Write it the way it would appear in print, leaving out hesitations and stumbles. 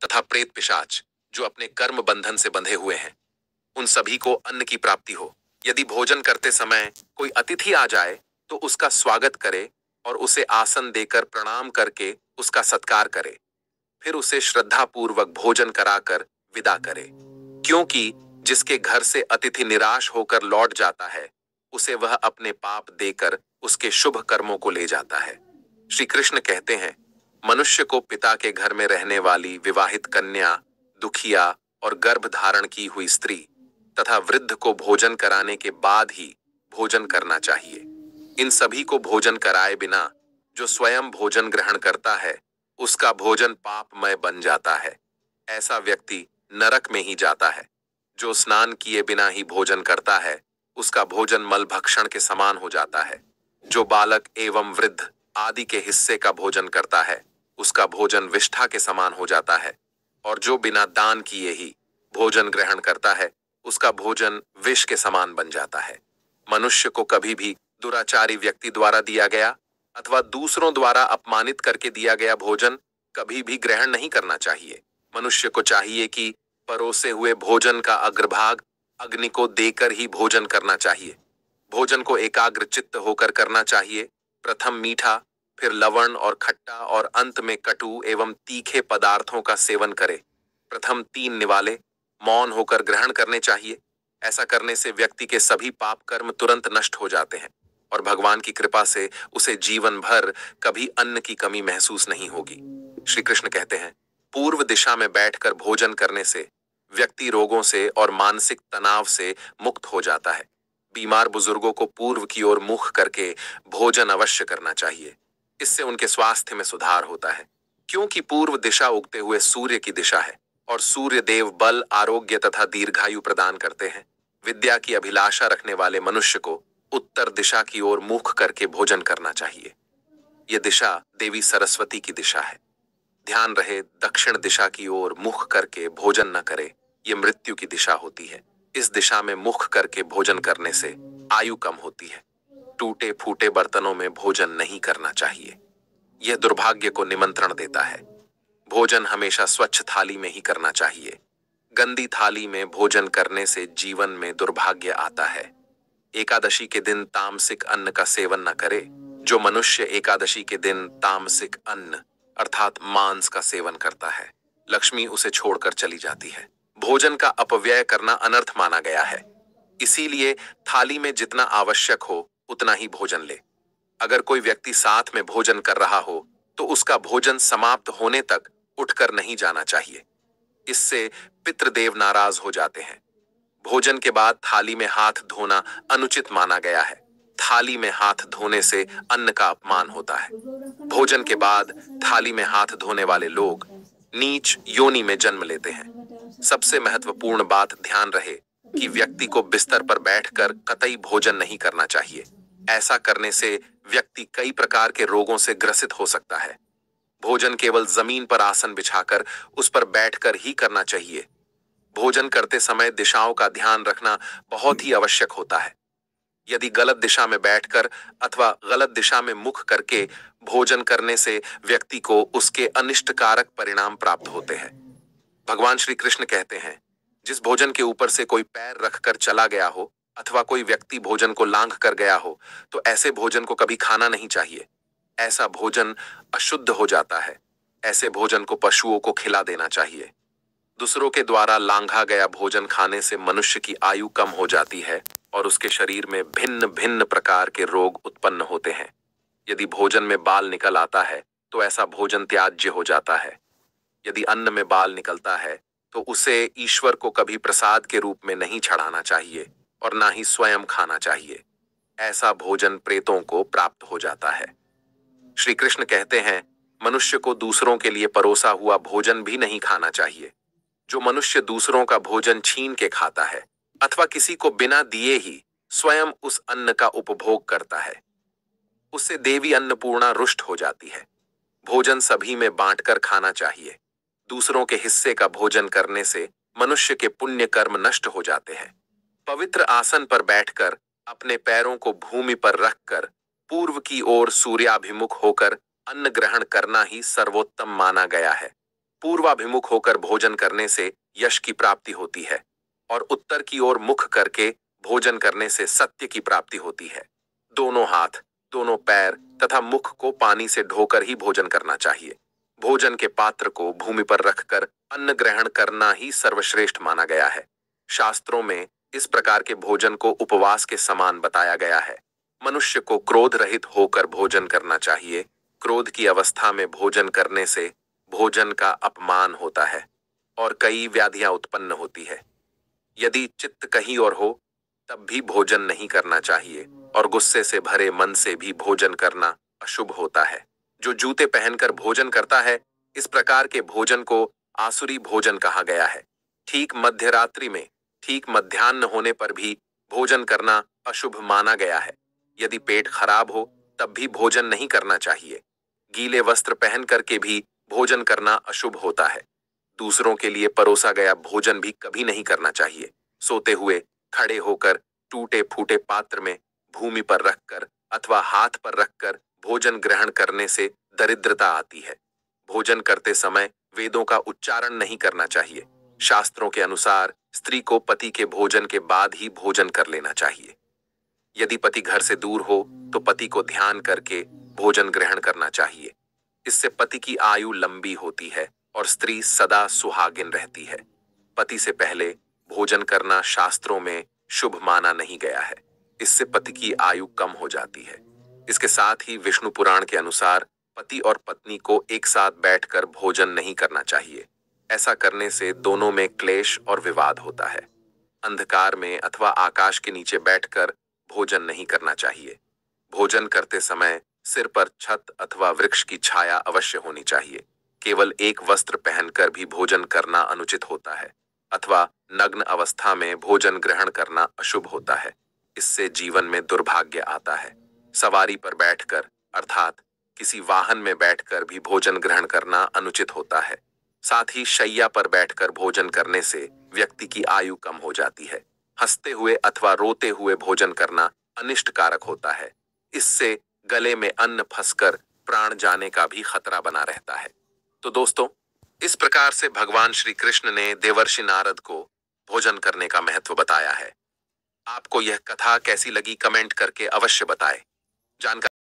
तथा प्रेत पिशाच जो अपने कर्म बंधन से बंधे हुए हैं, उन सभी को अन्न की प्राप्ति हो। यदि भोजन करते समय कोई अतिथि आ जाए तो उसका स्वागत करे और उसे आसन देकर प्रणाम करके उसका सत्कार करे। फिर उसे श्रद्धा पूर्वक भोजन कराकर विदा करे, क्योंकि जिसके घर से अतिथि निराश होकर लौट जाता है, उसे वह अपने पाप देकर उसके शुभ कर्मों को ले जाता है। श्री कृष्ण कहते हैं, मनुष्य को पिता के घर में रहने वाली विवाहित कन्या, दुखिया और गर्भ धारण की हुई स्त्री तथा वृद्ध को भोजन कराने के बाद ही भोजन करना चाहिए। इन सभी को भोजन कराए बिना जो स्वयं भोजन ग्रहण करता है, उसका भोजन पापमय बन जाता है। ऐसा व्यक्ति नरक में ही जाता है। जो स्नान किए बिना ही भोजन करता है, उसका भोजन मल भक्षण के समान हो जाता है। जो बालक एवं वृद्ध आदि के हिस्से का भोजन करता है, उसका भोजन विष्ठा के समान हो जाता है। और जो बिना दान किए ही भोजन ग्रहण करता है, उसका भोजन विष के समान बन जाता है। मनुष्य को कभी भी दुराचारी व्यक्ति द्वारा दिया गया अथवा दूसरों द्वारा अपमानित करके दिया गया भोजन कभी भी ग्रहण नहीं करना चाहिए। मनुष्य को चाहिए कि परोसे हुए भोजन का अग्रभाग अग्नि को देकर ही भोजन करना चाहिए। भोजन को एकाग्र चित्त होकर करना चाहिए। प्रथम मीठा, फिर लवण और खट्टा और अंत में कटु एवं तीखे पदार्थों का सेवन करे। प्रथम 3 निवाले मौन होकर ग्रहण करने चाहिए। ऐसा करने से व्यक्ति के सभी पाप कर्म तुरंत नष्ट हो जाते हैं और भगवान की कृपा से उसे जीवन भर कभी अन्न की कमी महसूस नहीं होगी। श्री कृष्ण कहते हैं, पूर्व दिशा में बैठकर भोजन करने से व्यक्ति रोगों से और मानसिक तनाव से मुक्त हो जाता है। बीमार बुजुर्गों को पूर्व की ओर मुख करके भोजन अवश्य करना चाहिए। इससे उनके स्वास्थ्य में सुधार होता है, क्योंकि पूर्व दिशा उगते हुए सूर्य की दिशा है और सूर्य देव बल, आरोग्य तथा दीर्घायु प्रदान करते हैं। विद्या की अभिलाषा रखने वाले मनुष्य को उत्तर दिशा की ओर मुख करके भोजन करना चाहिए। यह दिशा देवी सरस्वती की दिशा है। ध्यान रहे, दक्षिण दिशा की ओर मुख करके भोजन न करे, ये मृत्यु की दिशा होती है। इस दिशा में मुख करके भोजन करने से आयु कम होती है। टूटे फूटे बर्तनों में भोजन नहीं करना चाहिए, यह दुर्भाग्य को निमंत्रण देता है। भोजन हमेशा स्वच्छ थाली में ही करना चाहिए। गंदी थाली में भोजन करने से जीवन में दुर्भाग्य आता है। एकादशी के दिन तामसिक अन्न का सेवन न करे। जो मनुष्य एकादशी के दिन तामसिक अन्न अर्थात मांस का सेवन करता है, लक्ष्मी उसे छोड़कर चली जाती है। भोजन का अपव्यय करना अनर्थ माना गया है। इसीलिए थाली में जितना आवश्यक हो उतना ही भोजन ले। अगर कोई व्यक्ति साथ में भोजन कर रहा हो तो उसका भोजन समाप्त होने तक उठकर नहीं जाना चाहिए। इससे पितृदेव नाराज हो जाते हैं। भोजन के बाद थाली में हाथ धोना अनुचित माना गया है। थाली में हाथ धोने से अन्न का अपमान होता है। भोजन के बाद थाली में हाथ धोने वाले लोग नीच योनि में जन्म लेते हैं। सबसे महत्वपूर्ण बात ध्यान रहे कि व्यक्ति को बिस्तर पर बैठकर कतई भोजन नहीं करना चाहिए। ऐसा करने से व्यक्ति कई प्रकार के रोगों से ग्रसित हो सकता है। भोजन केवल जमीन पर आसन बिछाकर उस पर बैठकर ही करना चाहिए। भोजन करते समय दिशाओं का ध्यान रखना बहुत ही आवश्यक होता है। यदि गलत दिशा में बैठकर अथवा गलत दिशा में मुख करके भोजन करने से व्यक्ति को उसके अनिष्टकारक परिणाम प्राप्त होते हैं। भगवान श्री कृष्ण कहते हैं, जिस भोजन के ऊपर से कोई पैर रखकर चला गया हो अथवा कोई व्यक्ति भोजन को लांघ कर गया हो, तो ऐसे भोजन को कभी खाना नहीं चाहिए। ऐसा भोजन अशुद्ध हो जाता है। ऐसे भोजन को पशुओं को खिला देना चाहिए। दूसरों के द्वारा लांघा गया भोजन खाने से मनुष्य की आयु कम हो जाती है और उसके शरीर में भिन्न भिन्न प्रकार के रोग उत्पन्न होते हैं। यदि भोजन में बाल निकल आता है तो ऐसा भोजन त्याज्य हो जाता है। यदि अन्न में बाल निकलता है तो उसे ईश्वर को कभी प्रसाद के रूप में नहीं चढ़ाना चाहिए और ना ही स्वयं खाना चाहिए। ऐसा भोजन प्रेतों को प्राप्त हो जाता है। श्री कृष्ण कहते हैं, मनुष्य को दूसरों के लिए परोसा हुआ भोजन भी नहीं खाना चाहिए। जो मनुष्य दूसरों का भोजन छीन के खाता है अथवा किसी को बिना दिए ही स्वयं उस अन्न का उपभोग करता है, उससे देवी अन्नपूर्णा रुष्ट हो जाती है। भोजन सभी में बांटकर खाना चाहिए। दूसरों के हिस्से का भोजन करने से मनुष्य के पुण्य कर्म नष्ट हो जाते हैं। पवित्र आसन पर बैठकर अपने पैरों को भूमि पर रखकर पूर्व की ओर सूर्याभिमुख होकर अन्न ग्रहण करना ही सर्वोत्तम माना गया है। पूर्वाभिमुख होकर भोजन करने से यश की प्राप्ति होती है और उत्तर की ओर मुख करके भोजन करने से सत्य की प्राप्ति होती है। दोनों हाथ, दोनों पैर तथा मुख को पानी से धोकर ही भोजन करना चाहिए। भोजन के पात्र को भूमि पर रखकर अन्न ग्रहण करना ही सर्वश्रेष्ठ माना गया है। शास्त्रों में इस प्रकार के भोजन को उपवास के समान बताया गया है। मनुष्य को क्रोध रहित होकर भोजन करना चाहिए। क्रोध की अवस्था में भोजन करने से भोजन का अपमान होता है और कई व्याधियां उत्पन्न होती है। यदि चित्त कहीं और हो तब भी भोजन नहीं करना चाहिए और गुस्से से भरे मन से भी भोजन करना अशुभ होता है। जो जूते पहनकर भोजन करता है, इस प्रकार के भोजन को आसुरी भोजन कहा गया है। ठीक मध्यरात्रि में, ठीक मध्याह्न होने पर भी भोजन करना अशुभ माना गया है। यदि पेट खराब हो तब भी भोजन नहीं करना चाहिए। गीले वस्त्र पहन करके भी भोजन करना अशुभ होता है। दूसरों के लिए परोसा गया भोजन भी कभी नहीं करना चाहिए। सोते हुए, खड़े होकर, टूटे फूटे पात्र में भूमि पर रखकर अथवा हाथ पर रखकर भोजन ग्रहण करने से दरिद्रता आती है। भोजन करते समय वेदों का उच्चारण नहीं करना चाहिए। शास्त्रों के अनुसार स्त्री को पति के भोजन के बाद ही भोजन कर लेना चाहिए। यदि पति घर से दूर हो तो पति को ध्यान करके भोजन ग्रहण करना चाहिए। इससे पति की आयु लंबी होती है और स्त्री सदा सुहागिन रहती है। पति से पहले भोजन करना शास्त्रों में शुभ माना नहीं गया है। इससे पति की आयु कम हो जाती है। इसके साथ ही विष्णु पुराण के अनुसार पति और पत्नी को एक साथ बैठकर भोजन नहीं करना चाहिए। ऐसा करने से दोनों में क्लेश और विवाद होता है। अंधकार में अथवा आकाश के नीचे बैठकर भोजन नहीं करना चाहिए। भोजन करते समय सिर पर छत अथवा वृक्ष की छाया अवश्य होनी चाहिए। केवल एक वस्त्र पहनकर भी भोजन करना अनुचित होता है अथवा नग्न अवस्था में भोजन ग्रहण करना अशुभ होता है। इससे जीवन में दुर्भाग्य आता है। सवारी पर बैठकर अर्थात किसी वाहन में बैठकर भी भोजन ग्रहण करना अनुचित होता है। साथ ही शैया पर बैठकर भोजन करने से व्यक्ति की आयु कम हो जाती है। हंसते हुए अथवा रोते हुए भोजन करना अनिष्टकारक होता है। इससे गले में अन्न फंसकर प्राण जाने का भी खतरा बना रहता है। तो दोस्तों, इस प्रकार से भगवान श्री कृष्ण ने देवर्षि नारद को भोजन करने का महत्व बताया है। आपको यह कथा कैसी लगी कमेंट करके अवश्य बताएं। जानकारी